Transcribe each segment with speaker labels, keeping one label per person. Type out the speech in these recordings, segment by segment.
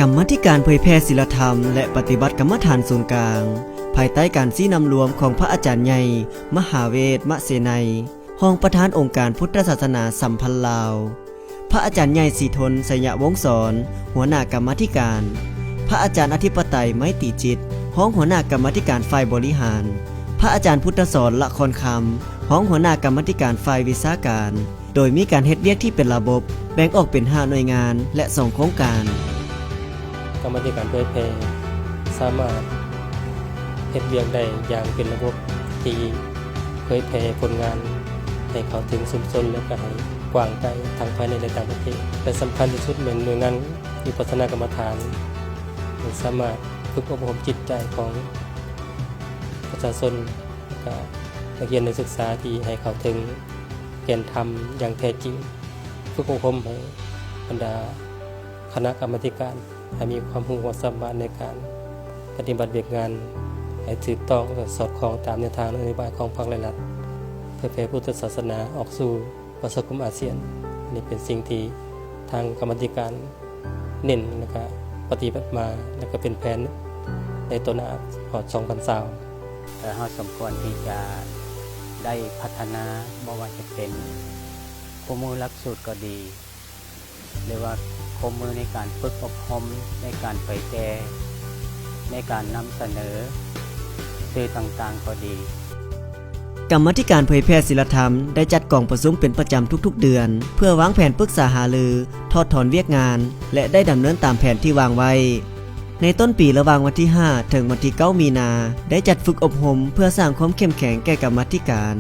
Speaker 1: กรรมาธิการเผยแพร่ศีลธรรมและปฏิบัติกรรมฐานศูนย์กลางภายใต้การชี้นำรวมของพระอาจารย์ใหญ่มหาเวทมเสนัยรองประธานองค์การพุทธศาสนาสัมพันธ์ลาวพระอาจารย์ใหญ่ศรีทนสยวงศ์สอนหัวหน้ากรรมาธิการพระอาจารย์อธิปไตยไมตรีจิตรองหัวหน้ากรรมาธิการฝ่ายบริหารพระอาจารย์พุทธสอนละครคำรองหัวหน้ากรรมาธิการฝ่ายวิชาการโดยมีการเฮ็ดเวียกที่เป็นระบบแบ่งออกเป็น5หน่วยงานและ2โครงการ
Speaker 2: กรรมาธิการเผยแพร่สามารถเฮ็ดเวียกได้อย่างเป็นระบบที่เผยแพร่ผลงานให้เข้าถึงชุมชนและก็ให้กว้างไกลทั้งภายในและต่างประเทศแต่สำคัญที่สุดเหมือนหน่วยงานวิปัสสนากรรมฐานสามารถฝึกอบรมจิตใจของประชาชนและนักเรียนนักศึกษาที่ให้เข้าถึงแก่นธรรมอย่างแท้จริงฝึกอบรมให้บรรดาคณะกรรมาธิการให้มีความรู้ความสามารถในการปฏิบัติเวียกงานให้ถูกต้องและสอดคล้องตามแนวทางนโยบายของพรรคและรัฐเพื่อแผ่พุทธศาสนาออกสู่ประชาคมอาเซียนนี่เป็นสิ่งที่ทางกรรมาธิการเน้นและก็ปฏิบัติมาและก็เป็นแผนในตัวหน้าฮอด2020
Speaker 3: เราสมควรที่จะได้พัฒนาไม่ว่าจะเป็นคู่มือหลักสูตรก็ดีหรือว่าคู่มือในการฝึกอบรมในการเผยแพร่ในการนำเสนอสื่อต่างๆก็ดี
Speaker 1: กรรมาธิการเผยแพร่ศีลธรรมได้จัดกองประชุมเป็นประจำทุกๆเดือนเพื่อวางแผนปรึกษาหารือทอดถอนเวียกงานและได้ดำเนินตามแผนที่วางไว้ในต้นปีระหว่างวันที่5ถึงวันที่9มีนาได้จัดฝึกอบรมเพื่อสร้างความเข้มแข็งแก่กรรมาธิการ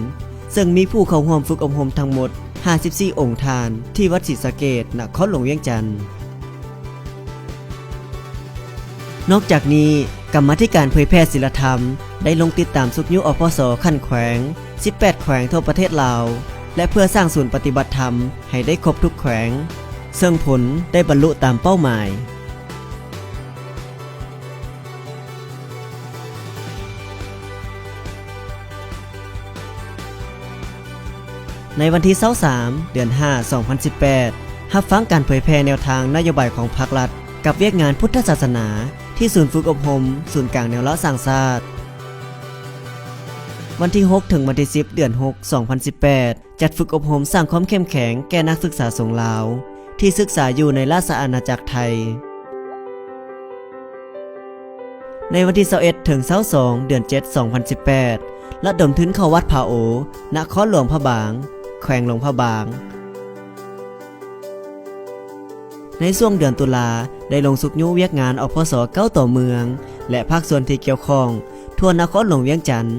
Speaker 1: ซึ่งมีผู้เข้าร่วมฝึกอบรมทั้งหมด54องค์ทานที่วัดศรีสะเกษนครหลวงเวียงจันทน์นอกจากนี้กรรมาธิการเผยแพร่ศีลธรรมได้ลงติดตามสุขยุอปสขั้นแขวง18แขวงทั่วประเทศลาวและเพื่อสร้างศูนย์ปฏิบัติธรรมให้ได้ครบทุกแขวงซึ่งผลได้บรรลุตามเป้าหมายในวันที่23เดือน5 2018รับฟังการเผยแพร่แนวทางนโยบายของภาครัฐกับเวียกงานพุทธศาสนาที่ศูนย์ฝึกอบรมศูนย์กลางแนวละสร้างชาติวันที่6ถึงวันที่10เดือน6 2018จัดฝึกอบรมสร้างความเข้มแข็งแก่นักศึกษาสงฆ์ลาวที่ศึกษาอยู่ในราชอาณาจักรไทยในวันที่21ถึง22เดือน7 2018ระดมทุนเข้าวัดผาโอนครหลวงพระบางแขวงหลวงพระบางในช่วงเดือนตุลาได้ลงสุกยุเวียกงานอพส9ต่อเมืองและภาคส่วนที่เกี่ยวข้องทั่วนครหลวงเวียงจันทน์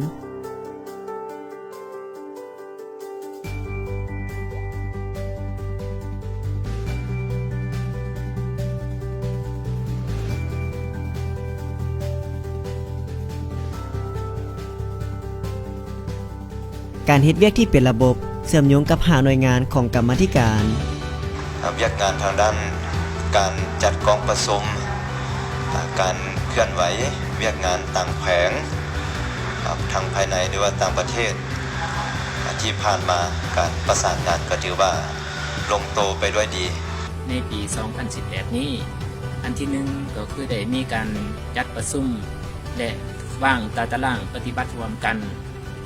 Speaker 1: การเฮ็ดเวียกที่เป็นระบบเชื่อมโยงกับ5หน่วยงานของกรรมาธิการ
Speaker 4: เวียกงานทางด้านการจัดกองประชุมการเคลื่อนไหวเวียกงานต่างแขวงทางภายในหรือว่าต่างประเทศที่ผ่านมาการประสานงานก็ถือว่าลงตัวไปด้วยดี
Speaker 5: ในปี 2018 นี้อันที่1ก็คือได้มีการจัดประชุมและวางตารางปฏิบัติร่วมกัน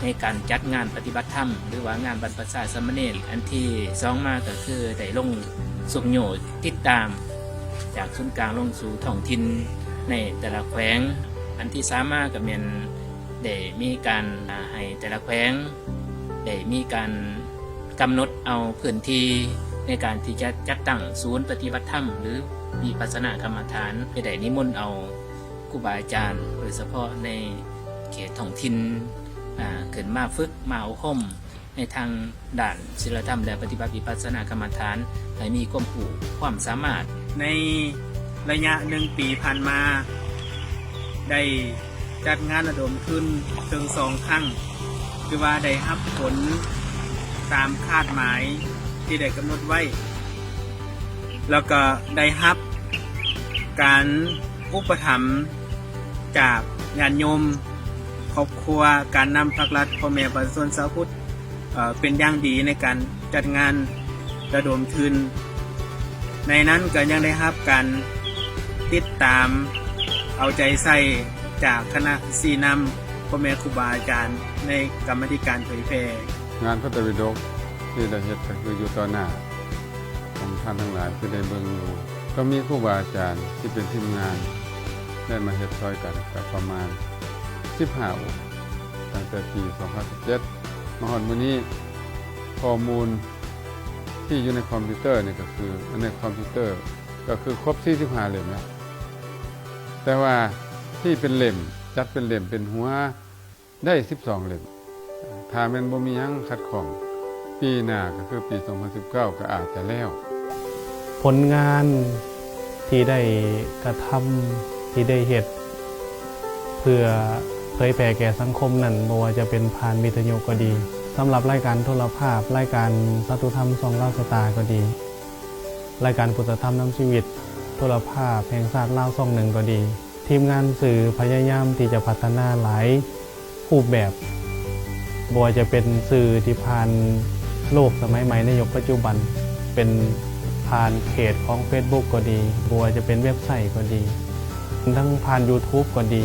Speaker 5: ในการจัดงานปฏิบัติธรรมหรือว่างานบรรพชาสามเณรอันที่2มาก็คือได้ลงสุขโยติดตามจากศูนย์กลางลงสู่ท้องถิ่นในแต่ละแขวงอันที่3มาก็แม่นได้มีการให้แต่ละแขวงได้มีการกำหนดเอาพื้นที่ในการที่จะจัดตั้งศูนย์ปฏิบัติธรรมหรือวิปัสสนากรรมฐานไปได้นิมนต์เอาครูบาอาจารย์โดยเฉพาะในเขตท้องถิ่นขึ้นมาฝึกมาอบรมในทางด้านศีลธรรมและปฏิบัติวิปัสสนากรรมฐานให้มีความรู้ความสามารถ
Speaker 6: ในระยะ1ปีผ่านมาได้จัดงานระดมทุนถึง2ครั้งคือว่าได้รับผลตามคาดหมายที่ได้กำหนดไว้แล้วก็ได้รับการอุปถัมภ์จากญาติโยมครอบครัวการนำภาครัฐพ่อแม่ประชาชนชาวพุทธเป็นอย่างดีในการจัดงานระดมทุนในนั้นก็ยังได้รับการ ติดตามเอาใจใส่จากคณะสีนำพ่อแม่ครูบาอาจารย์ในกรรมธิการเผยแพร่
Speaker 7: งานพระไตรปิฎกที่ได้เฮ็ดก็คืออยู่ต่อหน้าของท่านทั้งหลายที่ได้เบิ่งอยู่ก็มีครูบาอาจารย์ที่เป็นทีมงานได้มาเฮ็ดซอยกันกับประมาณ15องค์ตั้งแต่ปี 2017 มาฮอดมื้อนี้ข้อมูลที่อยู่ในคอมพิวเตอร์นี่ก็คือในคอมพิวเตอร์ก็คือครบ45เล่มแล้วแต่ว่าที่เป็นเล่มจัดเป็นเล่มเป็นหัวได้12เล่มถ้าแม่นบ่มีหยังขัดข้องปีหน้าก็คือปี 2019 ก็อาจจะแล้ว
Speaker 8: ผลงานที่ได้กระทำที่ได้เฮ็ดเพื่อเผยแผ่แก่สังคมนั่นบ่ว่าจะเป็นผ่านวิทยุก็ดีสำหรับรายการโทรภาพรายการสาธุธรรมซองลาวสตาร์ก็ดีรายการพุทธธรรมนำชีวิตโทรภาพแห่งชาติลาวซ่องหนึ่งก็ดีทีมงานสื่อพยายามที่จะพัฒนาหลายรูปแบบบ่ว่าจะเป็นสื่อที่ผ่านโลกสมัยใหม่ในยุคปัจจุบันเป็นผ่านเพจของ Facebook ก็ดีบ่ว่าจะเป็นเว็บไซต์ก็ดีทั้งผ่าน YouTube ก็ดี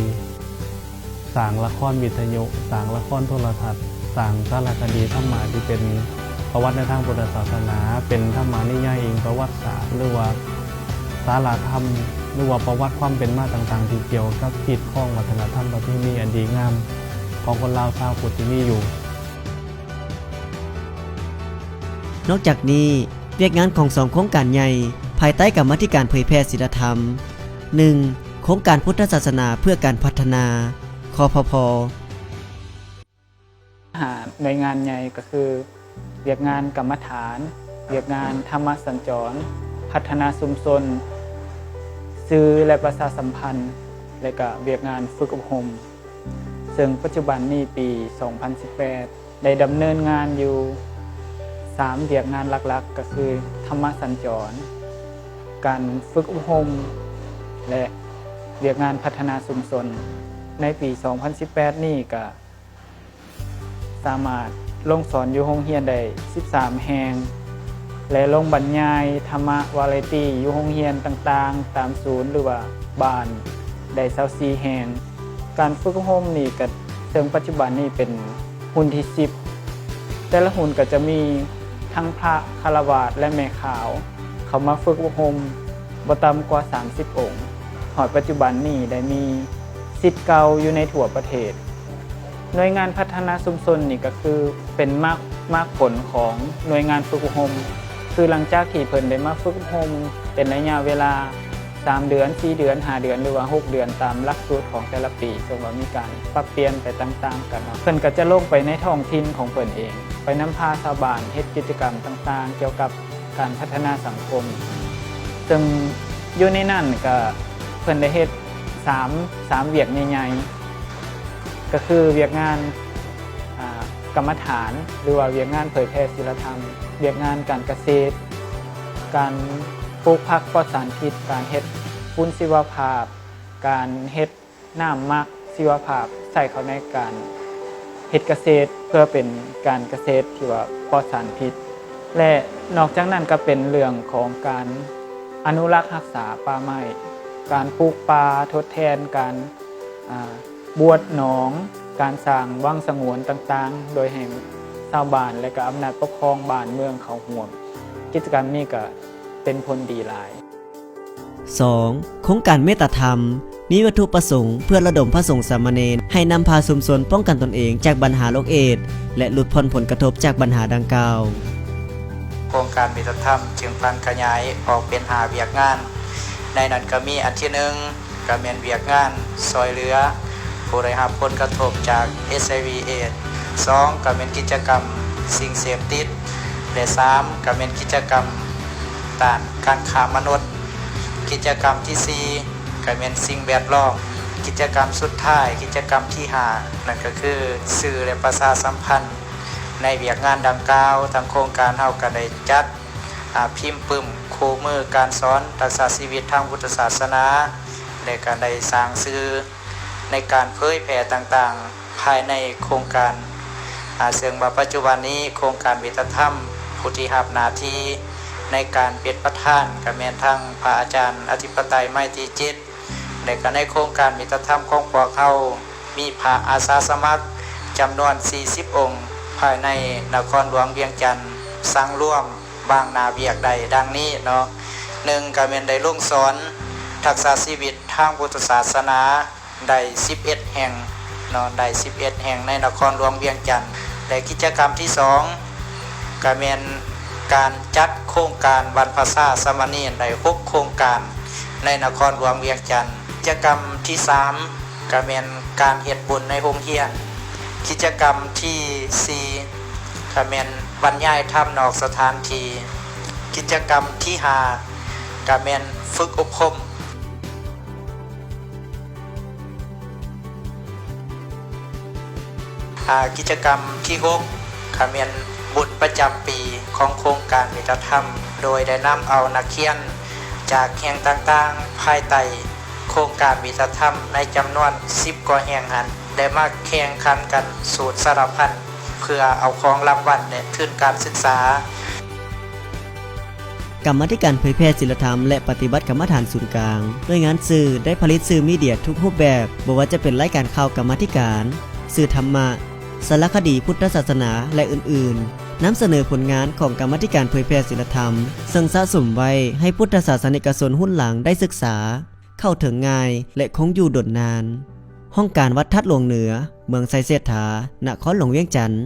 Speaker 8: สร้างละครวิทยุสร้างละครโทรทัศน์สร้างสารคดีธรรมะที่เป็นประวัติในทางพุทธศาสนาเป็นธรรมะนิยายอิงประวัติศาสตร์หรือว่าสาราธรรมหรือว่าประวัติความเป็นมาต่างๆที่เกี่ยวกับพิธีของวัฒนธรรมประเพณีอันดีงามของคนลาวชาวพุทธที่มีอยู่
Speaker 1: นอกจากนี้เรียกงานของ2โครงการใหญ่ภายใต้กรรมาธิการเผยแพร่ศีลธรรม 1. โครงการพุทธศาสนาเพื่อการพัฒนาคพพ.
Speaker 9: หน่วยงานใหญ่ก็คือเวียกงานกรรมฐานเวียกงานธรรมสัญจรพัฒนาชุมชนสื่อและประชาสัมพันธ์และก็เวียกงานฝึกอบรมซึ่งปัจจุบันนี้ปี 2018 ได้ดำเนินงานอยู่3เวียกงานหลักๆก็คือธรรมสัญจรการฝึกอบรมและเวียกงานพัฒนาชุมชนในปี 2018 นี้ก็สามารถลงสอนอยู่โรงเรียนได้13แห่งและลงบรรยายธรรมะวาไรตี้อยู่โรงเรียนต่างๆตามศูนย์หรือว่าบ้านได้24แห่งการฝึกอบรมนี่ก็ถึงปัจจุบันนี้เป็นหุ่นที่10แต่ละหุ่นก็จะมีทั้งพระคฤหัสถ์และแม่ขาวเขามาฝึกอบรมบ่ต่ำกว่า30องค์หอดปัจจุบันนี้ได้มีศิษย์เก่าอยู่ในทั่วประเทศหน่วยงานพัฒนาชุมชนนี่ก็คือเป็นมากผลของหน่วยงานฝึกอบรมคือหลังจากที่เพิ่นได้มาฝึกอบรมเป็นระยะเวลา3เดือน4เดือน5เดือนหรือว่า6เดือนตามหลักสูตรของแต่ละปีซึ่งว่ามีการปรับเปลี่ยนไปต่างๆกันเพิ่นก็จะลงไปในท้องถิ่นของเพิ่นเองไปนำพาชาวบ้านเฮ็ดกิจกรรมต่างๆเกี่ยวกับการพัฒนาสังคมซึ่งอยู่ในนั้นก็เพิ่นได้เฮ็ด3เวียกใหญ่ๆก็คือเวียกงานกรรมฐานหรือว่าเวียกงานเผยแพร่ศีลธรรมเวียกงานการเกษตรการปลูกผักปลอดสารพิษการเฮ็ดปุ้นชีวภาพการเฮ็ดน้ำหมักชีวภาพใส่เข้าในการเฮ็ดเกษตรเพื่อเป็นการเกษตรที่ว่าปลอดสารพิษและนอกจากนั้นก็เป็นเรื่องของการอนุรักษ์รักษาป่าไม้การปลูกป่าทดแทนการบวชหนองการสร้างวังสงวนต่างๆโดยให้ชาวบ้านและก็อำนาจปกครองบ้านเมืองเขาร่วมกิจกรรมนี้ก็เป็นผลดีหลาย
Speaker 1: 2. โครงการเมตตาธรรมมีวัตถุประสงค์เพื่อระดมพระสงฆ์สามเณรให้นำพาชุมชนป้องกันตนเองจากปัญหาโรคเอดส์และหลุดพ้นผลกระทบจากปัญหาดังกล่าว
Speaker 10: โครงการเมตตาธรรมจึงพลันขยายออกเป็น5เวียกงานในนั้นก็มีอันที่1ก็แม่นเวียกงานซอยเหลือผู้ได้รับผลกระทบจาก HIV เอดส์2ก็เป็นกิจกรรมสิ่งเสพติดและ3ก็เป็นกิจกรรมต้านการค้ามนุษย์กิจกรรมที่4ก็เป็นสิ่งแวดล้อมกิจกรรมสุดท้ายกิจกรรมที่5นั่นก็คือสื่อและประชาสัมพันธ์ในเวียกงานดังกล่าวทางโครงการเฮาก็ได้จัดพิมพ์ปึ้มคู่มือการสอนรักษาชีวิตทางพุทธศาสนาและก็ได้สร้างสื่อในการเผยแผ่ต่างๆภายในโครงการซึ่งปัจจุบันนี้โครงการเมตตาธรรมผู้ที่รับหน้าที่ ในการเป็นประธานก็แม่นทางพระอาจารย์อธิปไตยไมตรีจิตและก็ในโครงการมิตรธรรมของพวกเฮามีพระอาสาสมัครจำนวน40องค์ภายในนครหลวงเวียงจันทน์สร้างร่วมบางนาเวียกใดดังนี้เนาะ1ก็แม่นได้ลงสอนทักษะชีวิตทางพุทธศาสนาได้11แห่งเนาะได้11แห่งในนครหลวงเวียงจันทน์และกิจกรรมที่2ก็แม่นการจัดโครงการบรรพชาสามเณรได้6โครงการในนครหลวงเวียงจันทน์กิจกรรมที่3ก็แม่นการเฮ็ดบุญในโรงเรียนกิจกรรมที่4ก็แม่นบรรยายธรรมนอกสถานที่กิจกรรมที่5ก็แม่นฝึกอบรมกิจกรรมที่6ก็แม่นบุญประจำปีของโครงการมิตรธรรมโดยได้นำเอานักเรียนจากแห่งต่างๆภายใต้โครงการมิตรธรรมในจำนวน10กว่าแห่งหันได้มาแข่งขันกันสูตรสารพันเพื่อเอาของรางวัลและทุนการศึกษาก
Speaker 1: รรมาธิการเผยแพร่ศีลธรรมและปฏิบัติกรรมฐานศูนย์กลางหน่วยงานสื่อได้ผลิตสื่อมีเดียทุกรูปแบบบ่ว่าจะเป็นรายการข่าวกรรมาธิการสื่อธรรมะสารคดีพุทธศาสนาและอื่นๆนำเสนอผลงานของกรรมาธิการเผยแพร่ศีลธรรมซึ่งสะสมไว้ให้พุทธศาสนิกชนรุ่นหลังได้ศึกษาเข้าถึงง่ายและคงอยู่ดนนานห้องการวัดทัดหลวงเหนือเมืองไซเสถานครหลวงเวียงจันทน์